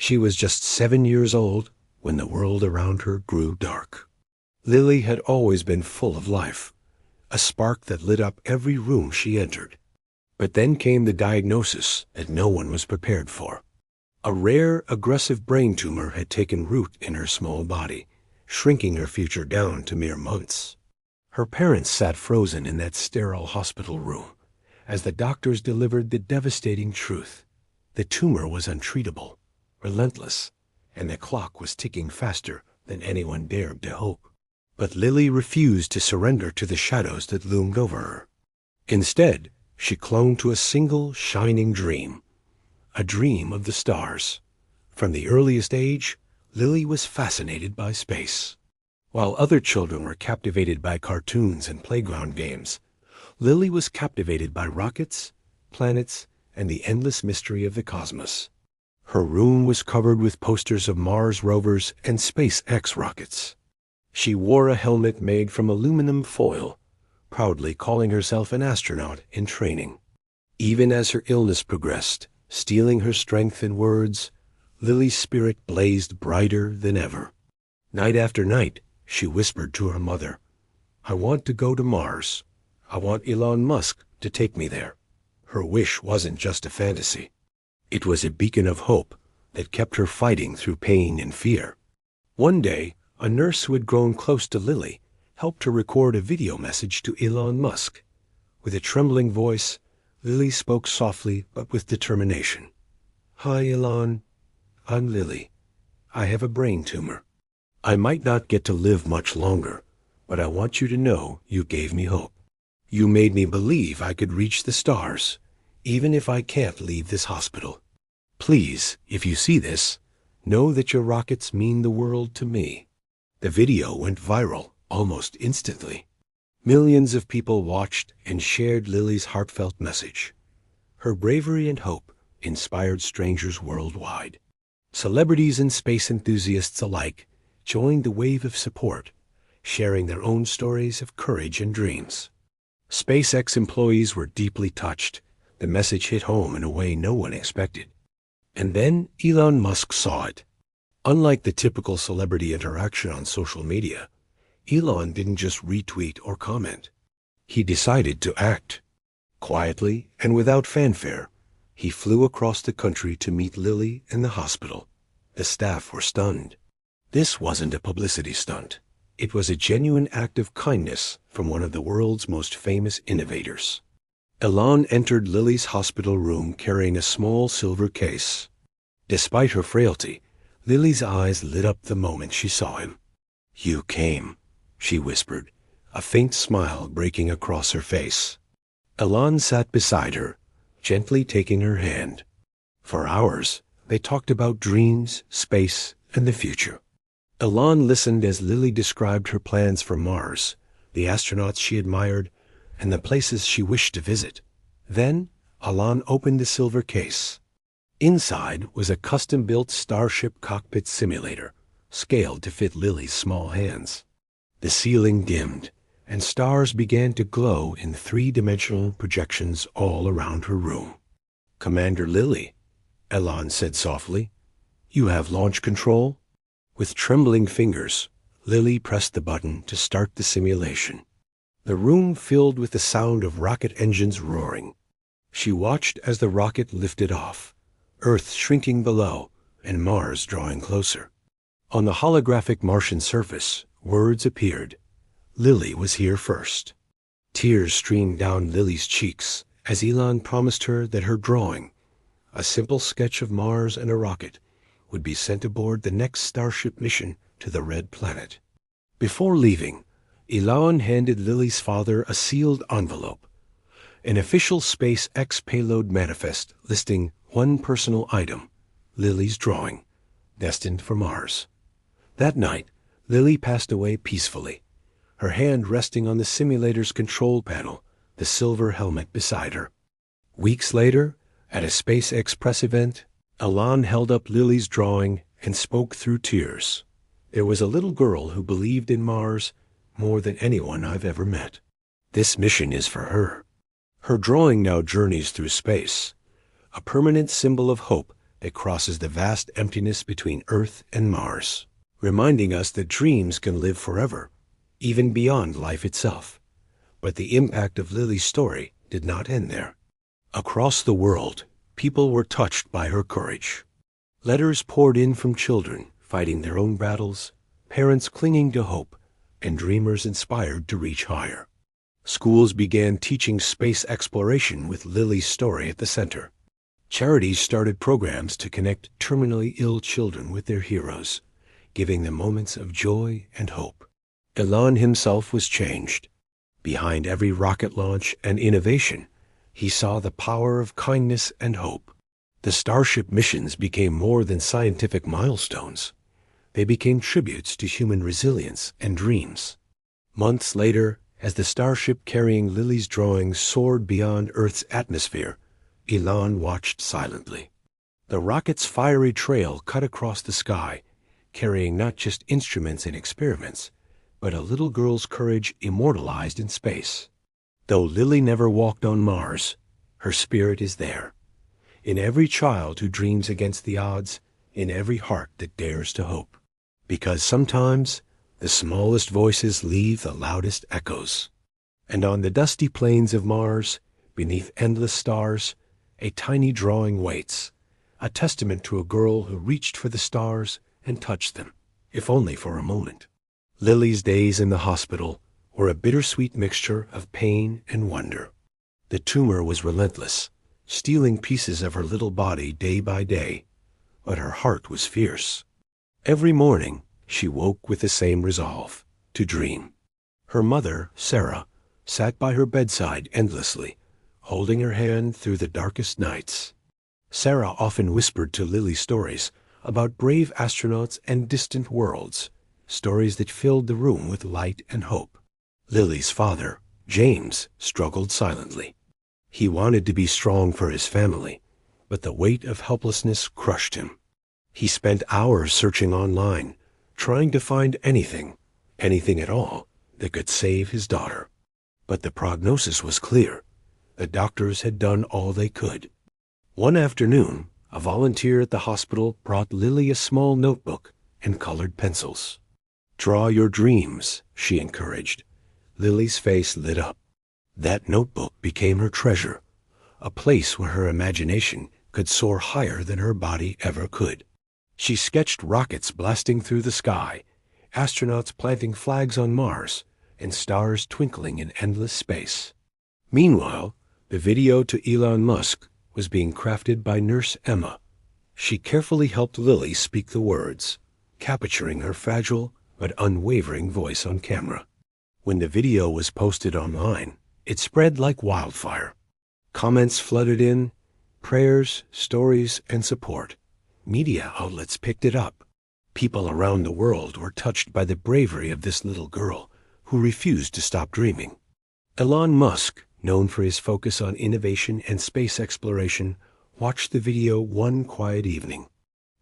She was just 7 years old when the world around her grew dark. Lily had always been full of life, a spark that lit up every room she entered. But then came the diagnosis that no one was prepared for. A rare, aggressive brain tumor had taken root in her small body, shrinking her future down to mere months. Her parents sat frozen in that sterile hospital room as the doctors delivered the devastating truth. The tumor was untreatable, relentless, and the clock was ticking faster than anyone dared to hope. But Lily refused to surrender to the shadows that loomed over her. Instead, she clung to a single shining dream, a dream of the stars. From the earliest age, Lily was fascinated by space. While other children were captivated by cartoons and playground games, Lily was captivated by rockets, planets, and the endless mystery of the cosmos. Her room was covered with posters of Mars rovers and SpaceX rockets. She wore a helmet made from aluminum foil, proudly calling herself an astronaut in training. Even as her illness progressed, stealing her strength and words, Lily's spirit blazed brighter than ever. Night after night, she whispered to her mother, "I want to go to Mars. I want Elon Musk to take me there." Her wish wasn't just a fantasy. It was a beacon of hope that kept her fighting through pain and fear. One day, a nurse who had grown close to Lily helped her record a video message to Elon Musk. With a trembling voice, Lily spoke softly but with determination. "Hi, Elon. I'm Lily. I have a brain tumor. I might not get to live much longer, but I want you to know you gave me hope. You made me believe I could reach the stars, even if I can't leave this hospital. Please, if you see this, know that your rockets mean the world to me." The video went viral almost instantly. Millions of people watched and shared Lily's heartfelt message. Her bravery and hope inspired strangers worldwide. Celebrities and space enthusiasts alike joined the wave of support, sharing their own stories of courage and dreams. SpaceX employees were deeply touched. The message hit home in a way no one expected. And then Elon Musk saw it. Unlike the typical celebrity interaction on social media, Elon didn't just retweet or comment. He decided to act. Quietly and without fanfare, he flew across the country to meet Lily in the hospital. The staff were stunned. This wasn't a publicity stunt. It was a genuine act of kindness from one of the world's most famous innovators. Elon entered Lily's hospital room carrying a small silver case. Despite her frailty, Lily's eyes lit up the moment she saw him. "You came," she whispered, a faint smile breaking across her face. Elon sat beside her, gently taking her hand. For hours, they talked about dreams, space, and the future. Elon listened as Lily described her plans for Mars, the astronauts she admired, and the places she wished to visit. Then, Elon opened the silver case. Inside was a custom-built Starship cockpit simulator, scaled to fit Lily's small hands. The ceiling dimmed, and stars began to glow in three-dimensional projections all around her room. "Commander Lily," Elon said softly, "you have launch control?" With trembling fingers, Lily pressed the button to start the simulation. The room filled with the sound of rocket engines roaring. She watched as the rocket lifted off, Earth shrinking below and Mars drawing closer. On the holographic Martian surface, words appeared. Lily was here first. Tears streamed down Lily's cheeks as Elon promised her that her drawing, a simple sketch of Mars and a rocket, would be sent aboard the next Starship mission to the Red Planet. Before leaving, Elon handed Lily's father a sealed envelope, an official SpaceX payload manifest listing one personal item, Lily's drawing, destined for Mars. That night, Lily passed away peacefully, her hand resting on the simulator's control panel, the silver helmet beside her. Weeks later, at a SpaceX press event, Elon held up Lily's drawing and spoke through tears. "There was a little girl who believed in Mars more than anyone I've ever met. This mission is for her." Her drawing now journeys through space, a permanent symbol of hope that crosses the vast emptiness between Earth and Mars, reminding us that dreams can live forever, even beyond life itself. But the impact of Lily's story did not end there. Across the world, people were touched by her courage. Letters poured in from children fighting their own battles, parents clinging to hope, and dreamers inspired to reach higher. Schools began teaching space exploration with Lily's story at the center. Charities started programs to connect terminally ill children with their heroes, giving them moments of joy and hope. Elon himself was changed. Behind every rocket launch and innovation, he saw the power of kindness and hope. The Starship missions became more than scientific milestones. They became tributes to human resilience and dreams. Months later, as the Starship carrying Lily's drawings soared beyond Earth's atmosphere, Elon watched silently. The rocket's fiery trail cut across the sky, carrying not just instruments and experiments, but a little girl's courage immortalized in space. Though Lily never walked on Mars, her spirit is there. In every child who dreams against the odds, in every heart that dares to hope. Because sometimes the smallest voices leave the loudest echoes. And on the dusty plains of Mars, beneath endless stars, a tiny drawing waits, a testament to a girl who reached for the stars and touched them, if only for a moment. Lily's days in the hospital were a bittersweet mixture of pain and wonder. The tumor was relentless, stealing pieces of her little body day by day, but her heart was fierce. Every morning, she woke with the same resolve, to dream. Her mother, Sarah, sat by her bedside endlessly, holding her hand through the darkest nights. Sarah often whispered to Lily stories about brave astronauts and distant worlds, stories that filled the room with light and hope. Lily's father, James, struggled silently. He wanted to be strong for his family, but the weight of helplessness crushed him. He spent hours searching online, trying to find anything at all, that could save his daughter. But the prognosis was clear. The doctors had done all they could. One afternoon, a volunteer at the hospital brought Lily a small notebook and colored pencils. "Draw your dreams," she encouraged. Lily's face lit up. That notebook became her treasure, a place where her imagination could soar higher than her body ever could. She sketched rockets blasting through the sky, astronauts planting flags on Mars, and stars twinkling in endless space. Meanwhile, the video to Elon Musk was being crafted by Nurse Emma. She carefully helped Lily speak the words, capturing her fragile but unwavering voice on camera. When the video was posted online, it spread like wildfire. Comments flooded in, prayers, stories, and support. Media outlets picked it up. People around the world were touched by the bravery of this little girl who refused to stop dreaming. Elon Musk, known for his focus on innovation and space exploration, watched the video one quiet evening.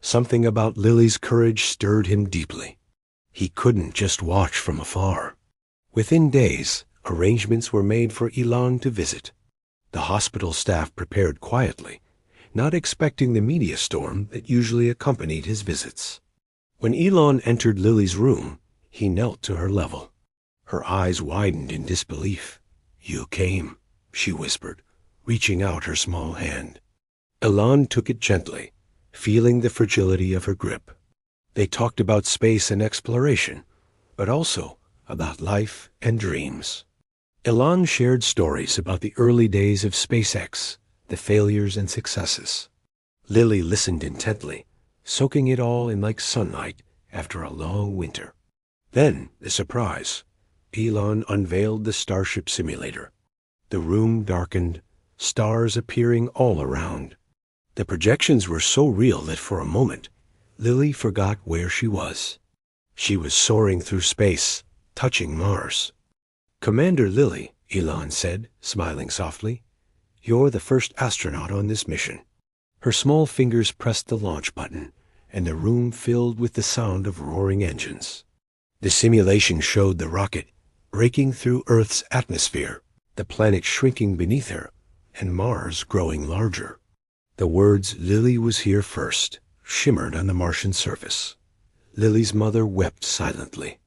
Something about Lily's courage stirred him deeply. He couldn't just watch from afar. Within days, arrangements were made for Elon to visit. The hospital staff prepared quietly, not expecting the media storm that usually accompanied his visits. When Elon entered Lily's room, he knelt to her level. Her eyes widened in disbelief. "You came," she whispered, reaching out her small hand. Elon took it gently, feeling the fragility of her grip. They talked about space and exploration, but also about life and dreams. Elon shared stories about the early days of SpaceX, the failures and successes. Lily listened intently, soaking it all in like sunlight after a long winter. Then, the surprise. Elon unveiled the Starship simulator. The room darkened, stars appearing all around. The projections were so real that for a moment, Lily forgot where she was. She was soaring through space, touching Mars. "Commander Lily," Elon said, smiling softly, "you're the first astronaut on this mission." Her small fingers pressed the launch button, and the room filled with the sound of roaring engines. The simulation showed the rocket breaking through Earth's atmosphere, the planet shrinking beneath her, and Mars growing larger. The words "Lily was here first" shimmered on the Martian surface. Lily's mother wept silently.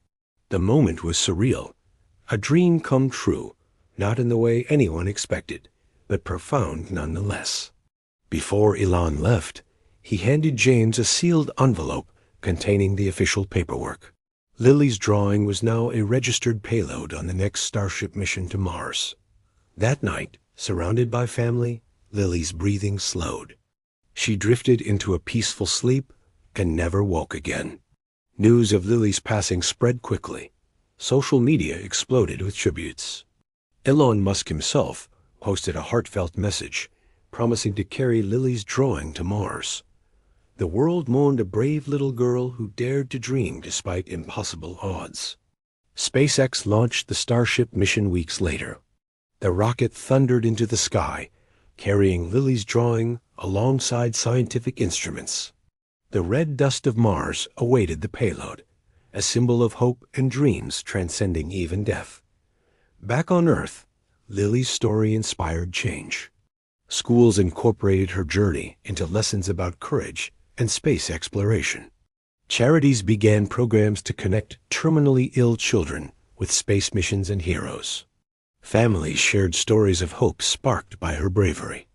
The moment was surreal, a dream come true, not in the way anyone expected, but profound nonetheless. Before Elon left, he handed James a sealed envelope containing the official paperwork. Lily's drawing was now a registered payload on the next Starship mission to Mars. That night, surrounded by family, Lily's breathing slowed. She drifted into a peaceful sleep and never woke again. News of Lily's passing spread quickly. Social media exploded with tributes. Elon Musk himself posted a heartfelt message promising to carry Lily's drawing to Mars. The world mourned a brave little girl who dared to dream despite impossible odds. SpaceX launched the Starship mission weeks later. The rocket thundered into the sky, carrying Lily's drawing alongside scientific instruments. The red dust of Mars awaited the payload, a symbol of hope and dreams transcending even death. Back on Earth, Lily's story inspired change. Schools incorporated her journey into lessons about courage and space exploration. Charities began programs to connect terminally ill children with space missions and heroes. Families shared stories of hope sparked by her bravery.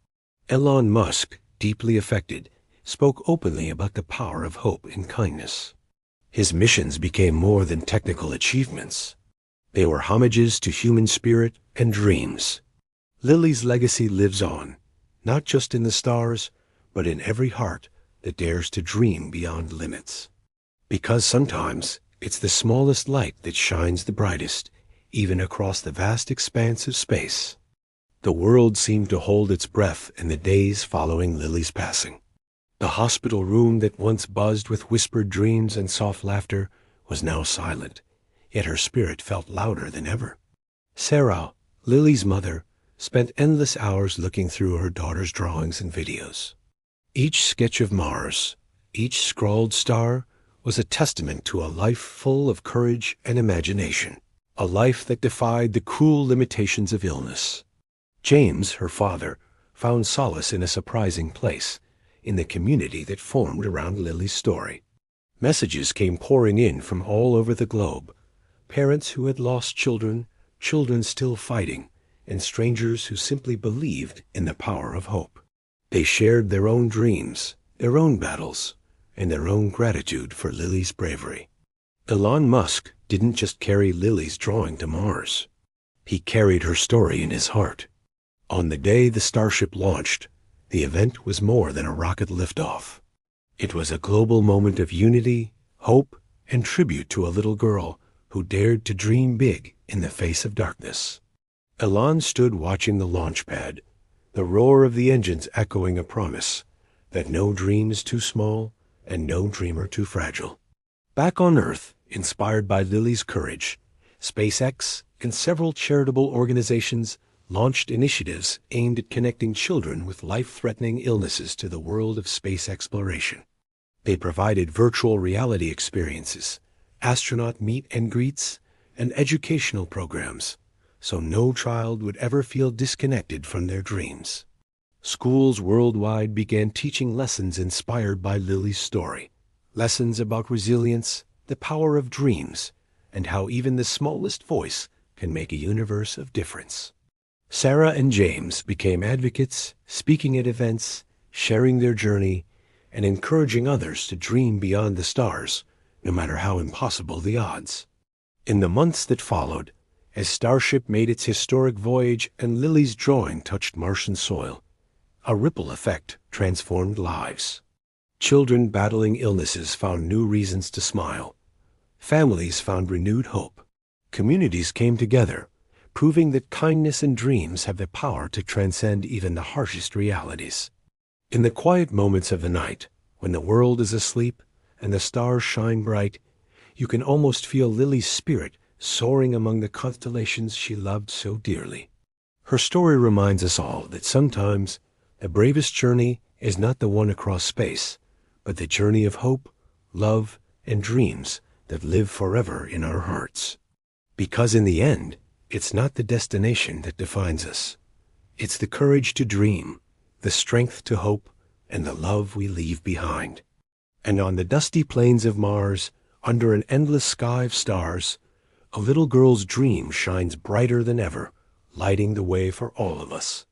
Elon Musk, deeply affected, spoke openly about the power of hope and kindness. His missions became more than technical achievements. They were homages to human spirit and dreams. Lily's legacy lives on, not just in the stars, but in every heart that dares to dream beyond limits. Because sometimes it's the smallest light that shines the brightest, even across the vast expanse of space. The world seemed to hold its breath in the days following Lily's passing. The hospital room that once buzzed with whispered dreams and soft laughter was now silent, yet her spirit felt louder than ever. Sarah, Lily's mother, spent endless hours looking through her daughter's drawings and videos. Each sketch of Mars, each scrawled star, was a testament to a life full of courage and imagination, a life that defied the cruel limitations of illness. James, her father, found solace in a surprising place, in the community that formed around Lily's story. Messages came pouring in from all over the globe. Parents who had lost children, children still fighting, and strangers who simply believed in the power of hope. They shared their own dreams, their own battles, and their own gratitude for Lily's bravery. Elon Musk didn't just carry Lily's drawing to Mars. He carried her story in his heart. On the day the Starship launched, the event was more than a rocket liftoff. It was a global moment of unity, hope, and tribute to a little girl who dared to dream big in the face of darkness. Elon stood watching the launch pad, the roar of the engines echoing a promise that no dream is too small and no dreamer too fragile. Back on Earth, inspired by Lily's courage, SpaceX and several charitable organizations launched initiatives aimed at connecting children with life-threatening illnesses to the world of space exploration. They provided virtual reality experiences, astronaut meet and greets, and educational programs, so no child would ever feel disconnected from their dreams. Schools worldwide began teaching lessons inspired by Lily's story, lessons about resilience, the power of dreams, and how even the smallest voice can make a universe of difference. Sarah and James became advocates, speaking at events, sharing their journey, and encouraging others to dream beyond the stars, no matter how impossible the odds. In the months that followed, as Starship made its historic voyage and Lily's drawing touched Martian soil, a ripple effect transformed lives. Children battling illnesses found new reasons to smile. Families found renewed hope. Communities came together, proving that kindness and dreams have the power to transcend even the harshest realities. In the quiet moments of the night, when the world is asleep and the stars shine bright, you can almost feel Lily's spirit soaring among the constellations she loved so dearly. Her story reminds us all that sometimes the bravest journey is not the one across space, but the journey of hope, love, and dreams that live forever in our hearts. Because in the end, it's not the destination that defines us. It's the courage to dream, the strength to hope, and the love we leave behind. And on the dusty plains of Mars, under an endless sky of stars, a little girl's dream shines brighter than ever, lighting the way for all of us.